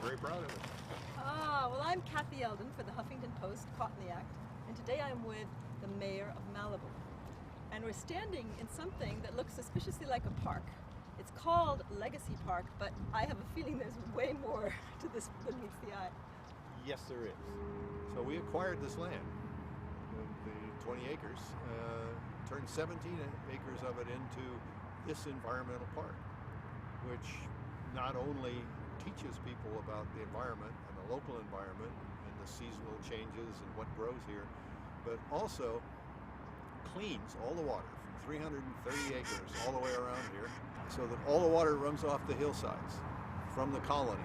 very proud of it. Well, I'm Kathy Eldon for the Huffington Post, Caught in the Act, and today I'm with the mayor of Malibu. And we're standing in something that looks suspiciously like a park. It's called Legacy Park, but I have a feeling there's way more to this than meets the eye. Yes, there is. So we acquired this land, the 20 acres, turned 17 acres of it into this environmental park, which not only teaches people about the environment and the local environment and the seasonal changes and what grows here, but also cleans all the water from 330 acres all the way around here, so that all the water runs off the hillsides, from the colony,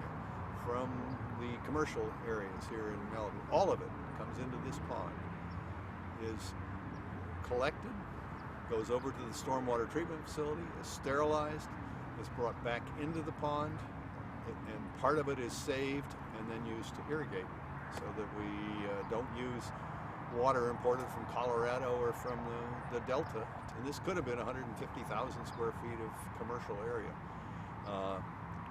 from the commercial areas here in Malibu. All of it comes into this pond, is collected, goes over to the stormwater treatment facility, is sterilized, is brought back into the pond, and part of it is saved and then used to irrigate, so that we don't use water imported from Colorado or from the Delta. And this could have been 150,000 square feet of commercial area,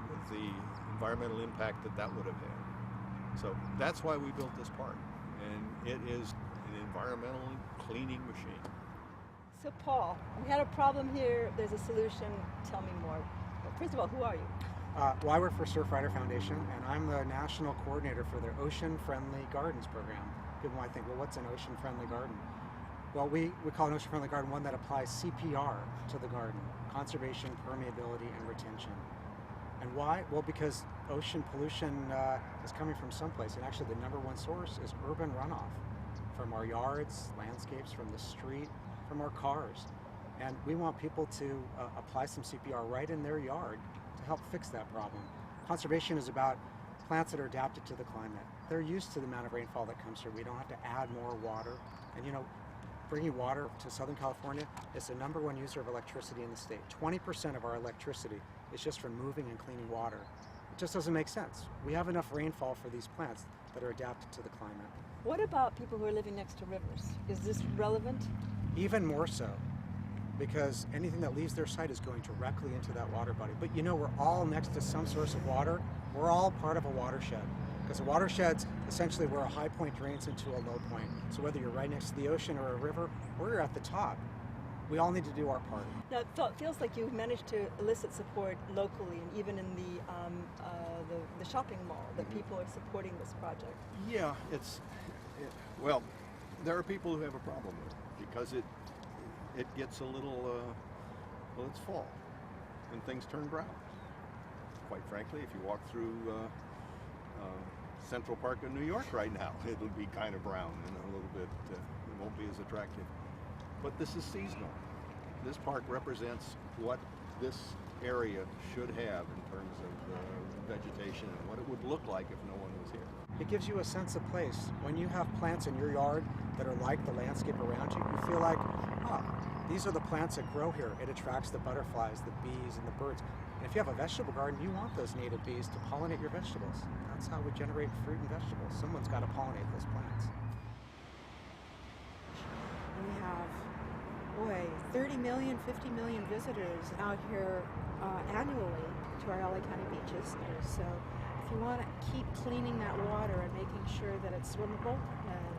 with the environmental impact that would have had. So that's why we built this park, and it is an environmentally cleaning machine. So Paul, we had a problem here, there's a solution, tell me more. Well, first of all, who are you? Well, I work for Surfrider Foundation, and I'm the national coordinator for their Ocean Friendly Gardens program. People might think, well, what's an ocean friendly garden? Well, we call an ocean friendly garden one that applies CPR to the garden: conservation, permeability, and retention. And why? Well, because ocean pollution is coming from someplace, and actually the number one source is urban runoff from our yards, landscapes, from the street, from our cars. And we want people to apply some CPR right in their yard to help fix that problem. Conservation is about plants that are adapted to the climate. They're used to the amount of rainfall that comes here. We don't have to add more water. And you know, bringing water to Southern California is the number one user of electricity in the state. 20% of our electricity is just from moving and cleaning water. It just doesn't make sense. We have enough rainfall for these plants that are adapted to the climate. What about people who are living next to rivers? Is this relevant? Even more so, because anything that leaves their site is going directly into that water body. But you know, we're all next to some source of water. We're all part of a watershed, because a watershed's essentially where a high point drains into a low point. So whether you're right next to the ocean or a river, or you're at the top, we all need to do our part. Now, it feels like you've managed to elicit support locally, and even in the shopping mall, that people are supporting this project. Yeah, well, there are people who have a problem with it, because it gets a little, well, it's fall, and things turn brown. Quite frankly, if you walk through Central Park in New York right now, it'll be kind of brown and a little bit, it won't be as attractive. But this is seasonal. This park represents what this area should have in terms of vegetation and what it would look like if no one was here. It gives you a sense of place. When you have plants in your yard that are like the landscape around you, you feel like, these are the plants that grow here. It attracts the butterflies, the bees, and the birds. And if you have a vegetable garden, you want those native bees to pollinate your vegetables. That's how we generate fruit and vegetables. Someone's got to pollinate those plants. We have, 30 million, 50 million visitors out here annually to our LA County beaches. So if you want to keep cleaning that water and making sure that it's swimmable and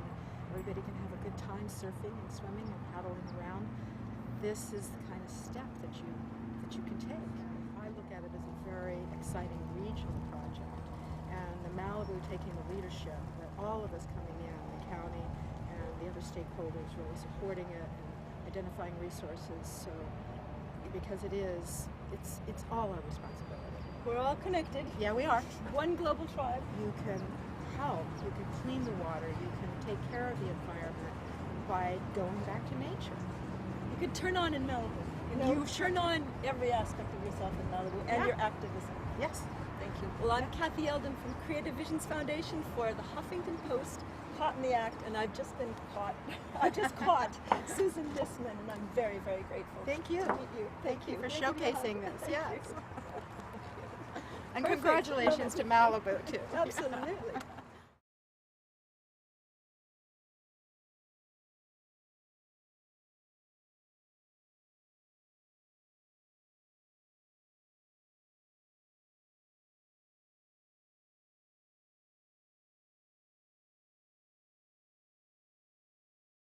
everybody can have a good time surfing and swimming and paddling around, this is the kind of step that you can take. I look at it as a very exciting regional project, and the Malibu taking the leadership, that all of us coming in, the county and the other stakeholders really supporting it and identifying resources. So because it's all our responsibility. We're all connected. Yeah, we are. One global tribe. You can help, you can clean the water, you can take care of the environment by going back to nature. You could turn on in Malibu. You turn on every aspect of yourself in Malibu and your activism. Yes. Thank you. Well, I'm Kathy Eldon from Creative Visions Foundation for the Huffington Post, Caught in the Act, and I've just been caught. I've just caught Susan Disman, and I'm very, very grateful. Thank you. To meet you. Thank you for showcasing this. Thank Yes. you. And Perfect. congratulations to Malibu too. Absolutely.